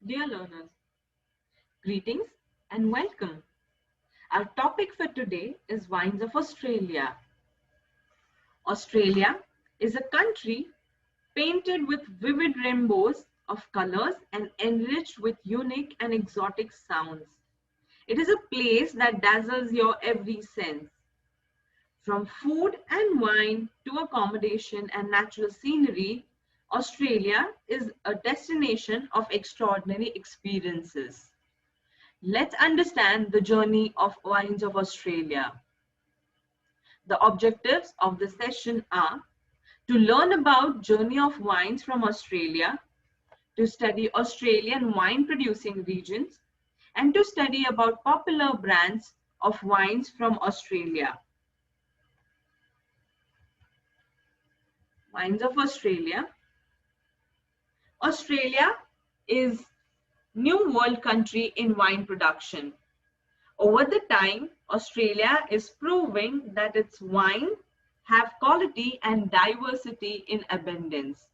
Dear learners, greetings and welcome. Our topic for today is wines of Australia. Australia is a country painted with vivid rainbows of colors and enriched with unique and exotic sounds. It is a place that dazzles your every sense. From food and wine to accommodation and natural scenery, Australia is a destination of extraordinary experiences. Let's understand the journey of wines of Australia. The objectives of the session are to learn about journey of wines from Australia, to study Australian wine producing regions, and to study about popular brands of wines from Australia. Wines of Australia. Australia is new world country in wine production. Over the time, Australia is proving that its wine have quality and diversity in abundance.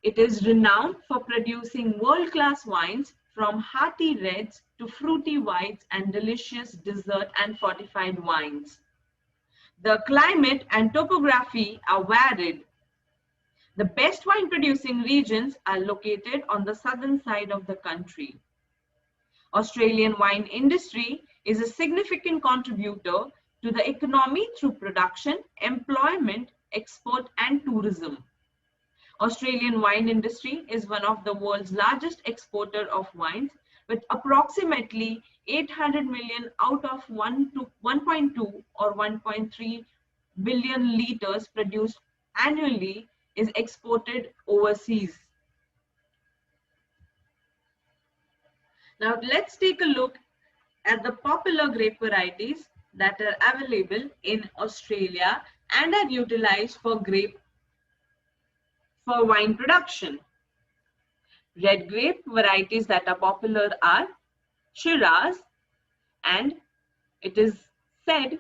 It is renowned for producing world-class wines from hearty reds to fruity whites and delicious dessert and fortified wines. The climate and topography are varied. The best wine producing regions are located on the southern side of the country. Australian wine industry is a significant contributor to the economy through production, employment, export and tourism. Australian wine industry is one of the world's largest exporter of wines with approximately 800 million out of 1.2 or 1.3 billion liters produced annually is exported overseas. Now let's take a look at the popular grape varieties that are available in Australia and are utilized for wine production. Red grape varieties that are popular are Shiraz, and it is said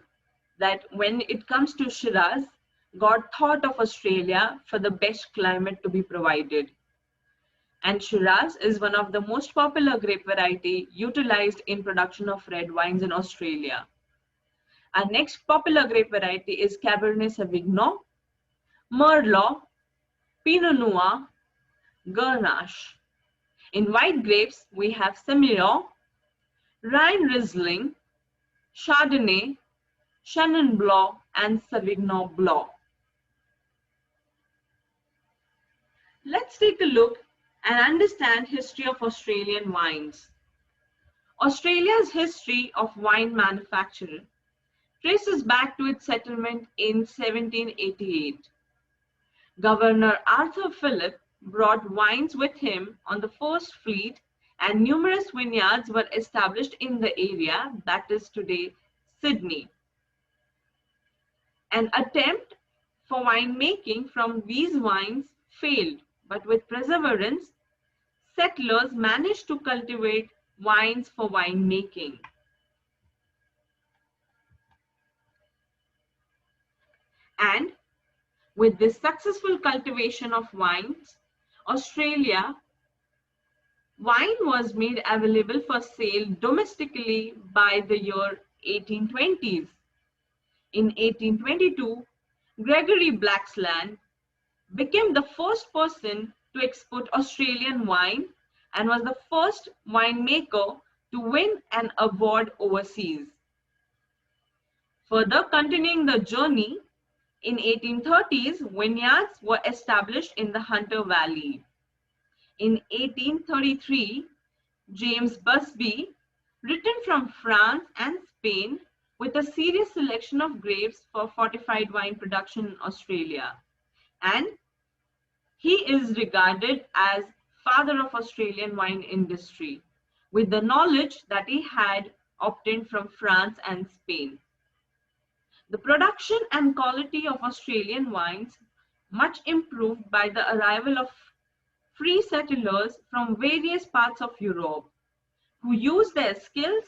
that when it comes to Shiraz, God thought of Australia for the best climate to be provided. And Shiraz is one of the most popular grape variety utilized in production of red wines in Australia. Our next popular grape variety is Cabernet Sauvignon, Merlot, Pinot Noir, Grenache. In white grapes, we have Semillon, Rhine Riesling, Chardonnay, Chenin Blanc, and Sauvignon Blanc. Let's take a look and understand history of Australian wines. Australia's history of wine manufacture traces back to its settlement in 1788. Governor Arthur Phillip brought wines with him on the first fleet, and numerous vineyards were established in the area that is today Sydney. An attempt for winemaking from these wines failed, but with perseverance, settlers managed to cultivate wines for winemaking. And with this successful cultivation of wines, Australia wine was made available for sale domestically by the year 1820s. In 1822, Gregory Blaxland became the first person to export Australian wine and was the first winemaker to win an award overseas. Further continuing the journey, in 1830s, vineyards were established in the Hunter Valley. In 1833, James Busby returned from France and Spain with a serious selection of grapes for fortified wine production in Australia, and he is regarded as father of Australian wine industry with the knowledge that he had obtained from France and Spain. The production and quality of Australian wines much improved by the arrival of free settlers from various parts of Europe, who used their skills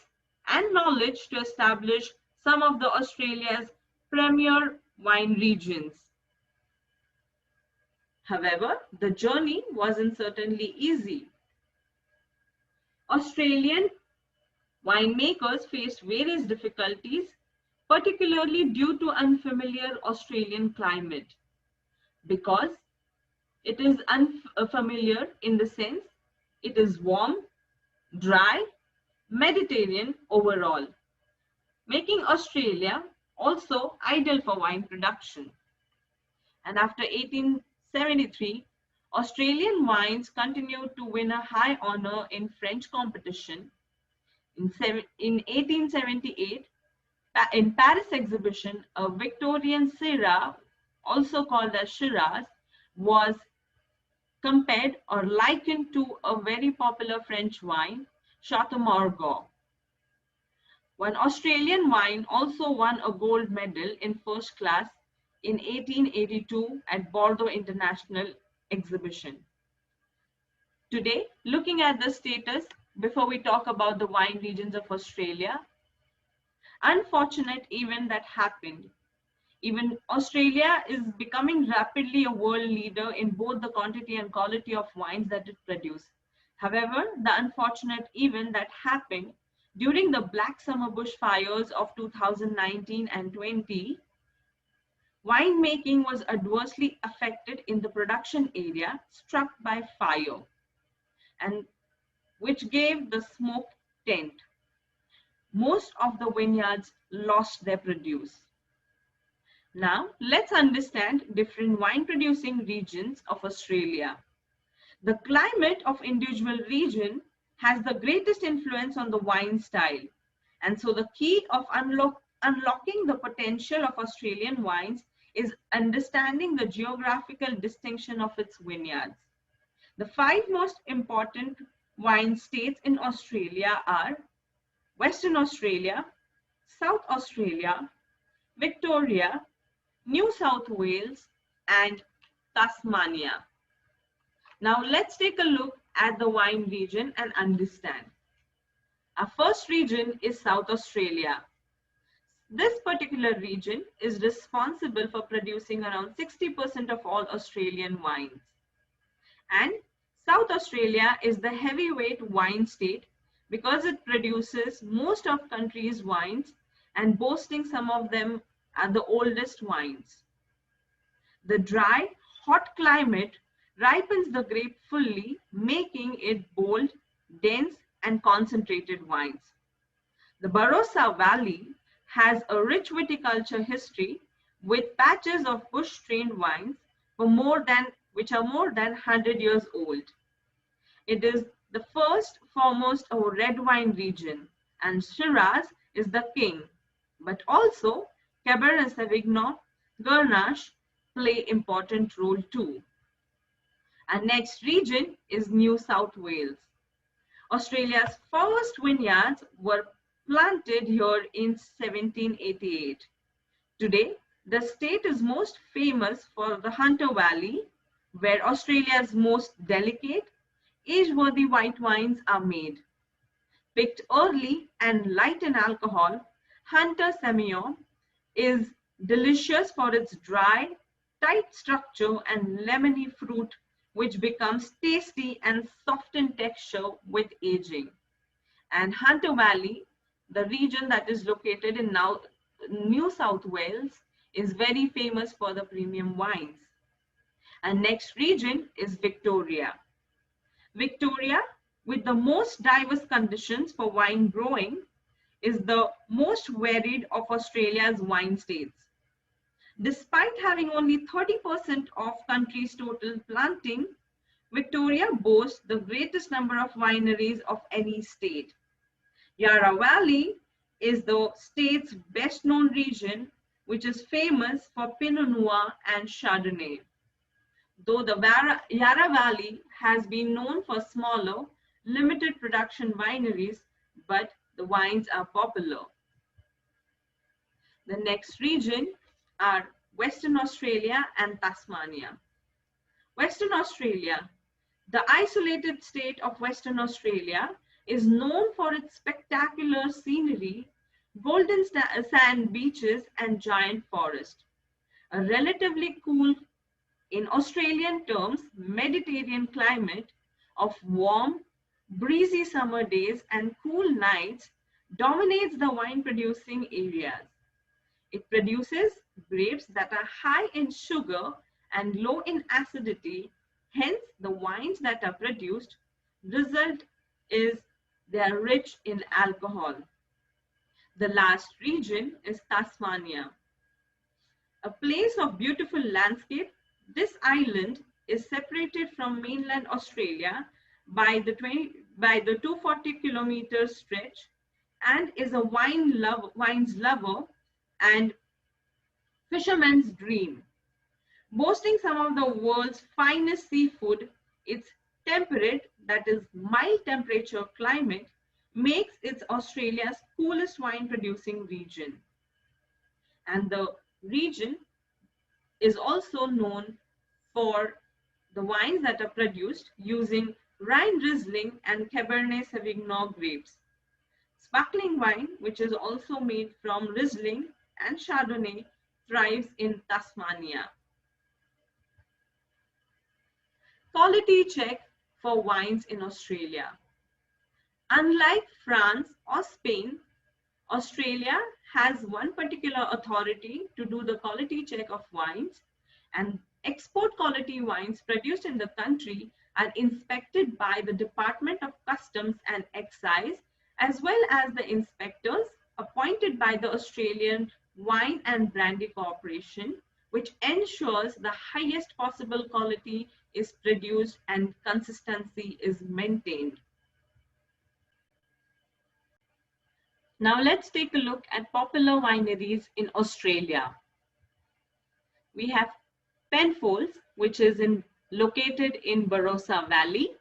and knowledge to establish some of the Australia's premier wine regions. However, the journey wasn't certainly easy. Australian winemakers faced various difficulties, particularly due to unfamiliar Australian climate, because it is unfamiliar in the sense it is warm, dry, Mediterranean overall, making Australia also ideal for wine production. And after 1873, Australian wines continued to win a high honor in French competition. In 1878, in Paris exhibition, a Victorian Syrah, also called as Shiraz, was compared or likened to a very popular French wine, Chateau Margaux. One Australian wine also won a gold medal in first class in 1882 at Bordeaux International Exhibition. Today, looking at the status, before we talk about the wine regions of Australia, unfortunate event that happened. Even Australia is becoming rapidly a world leader in both the quantity and quality of wines that it produces. However, the unfortunate event that happened during the Black Summer bushfires of 2019 and 20, winemaking was adversely affected in the production area struck by fire, and which gave the smoke tent. Most of the vineyards lost their produce. Now, let's understand different wine producing regions of Australia. The climate of individual region has the greatest influence on the wine style. And so the key of unlocking the potential of Australian wines is understanding the geographical distinction of its vineyards. The 5 most important wine states in Australia are Western Australia, South Australia, Victoria, New South Wales, and Tasmania. Now let's take a look at the wine region and understand. Our first region is South Australia. This particular region is responsible for producing around 60% of all Australian wines. And South Australia is the heavyweight wine state because it produces most of country's wines and boasting some of them are the oldest wines. The dry, hot climate ripens the grape fully, making it bold, dense, and concentrated wines. The Barossa Valley has a rich viticulture history with patches of bush-strained wines which are more than 100 years old. It is the first foremost a red wine region, and Shiraz is the king, but also Cabernet Sauvignon, Grenache play important role too. Our next region is New South Wales. Australia's first vineyards were planted here in 1788. Today, the state is most famous for the Hunter Valley, where Australia's most delicate, age-worthy white wines are made. Picked early and light in alcohol, Hunter Semillon is delicious for its dry, tight structure and lemony fruit, which becomes tasty and soft in texture with aging. And Hunter Valley, the region that is located in now New South Wales, is very famous for the premium wines. And next region is Victoria. Victoria, with the most diverse conditions for wine growing, is the most varied of Australia's wine states. Despite having only 30% of country's total planting, Victoria boasts the greatest number of wineries of any state. Yarra Valley is the state's best known region, which is famous for Pinot Noir and Chardonnay. Though the Yarra Valley has been known for smaller, limited production wineries, but the wines are popular. The next region are Western Australia and Tasmania. Western Australia. The isolated state of Western Australia is known for its spectacular scenery, golden sand beaches, and giant forest. A relatively cool, in Australian terms, Mediterranean climate of warm, breezy summer days and cool nights dominates the wine producing areas. It produces grapes that are high in sugar and low in acidity. Hence, the wines that are produced result is they are rich in alcohol. The last region is Tasmania, a place of beautiful landscape. This island is separated from mainland Australia by the 240-kilometer stretch and is a wines lover and fisherman's dream. Boasting some of the world's finest seafood, its temperate, that is mild temperature climate, makes it Australia's coolest wine producing region. And the region is also known for the wines that are produced using Rhine Riesling and Cabernet Sauvignon grapes. Sparkling wine, which is also made from Riesling and Chardonnay, thrives in Tasmania. Quality check for wines in Australia. Unlike France or Spain, Australia has one particular authority to do the quality check of wines, and export quality wines produced in the country are inspected by the Department of Customs and Excise, as well as the inspectors appointed by the Australian Wine and Brandy Corporation, which ensures the highest possible quality is produced and consistency is maintained. Now let's take a look at popular wineries in Australia. We have Penfolds, which is located in Barossa Valley.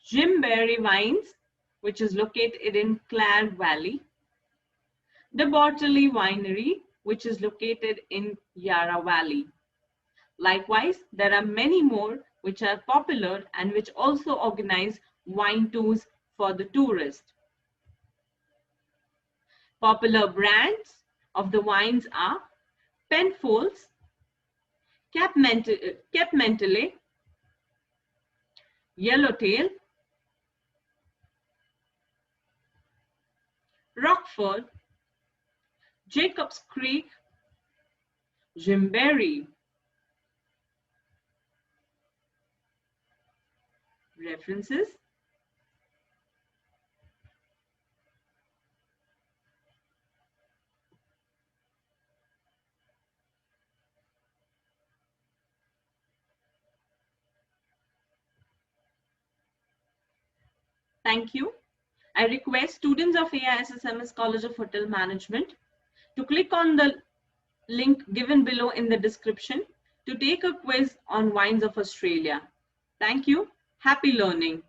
Jimberry Wines, which is located in Clare Valley. The Bortelli Winery, which is located in Yarra Valley. Likewise, there are many more which are popular and which also organize wine tours for the tourist. Popular brands of the wines are Penfolds, Cap Mentele, Yellowtail, Rockford, Jacob's Creek, Jimberry. References. Thank you. I request students of AISSMS College of Hotel Management to click on the link given below in the description to take a quiz on wines of Australia. Thank you. Happy learning.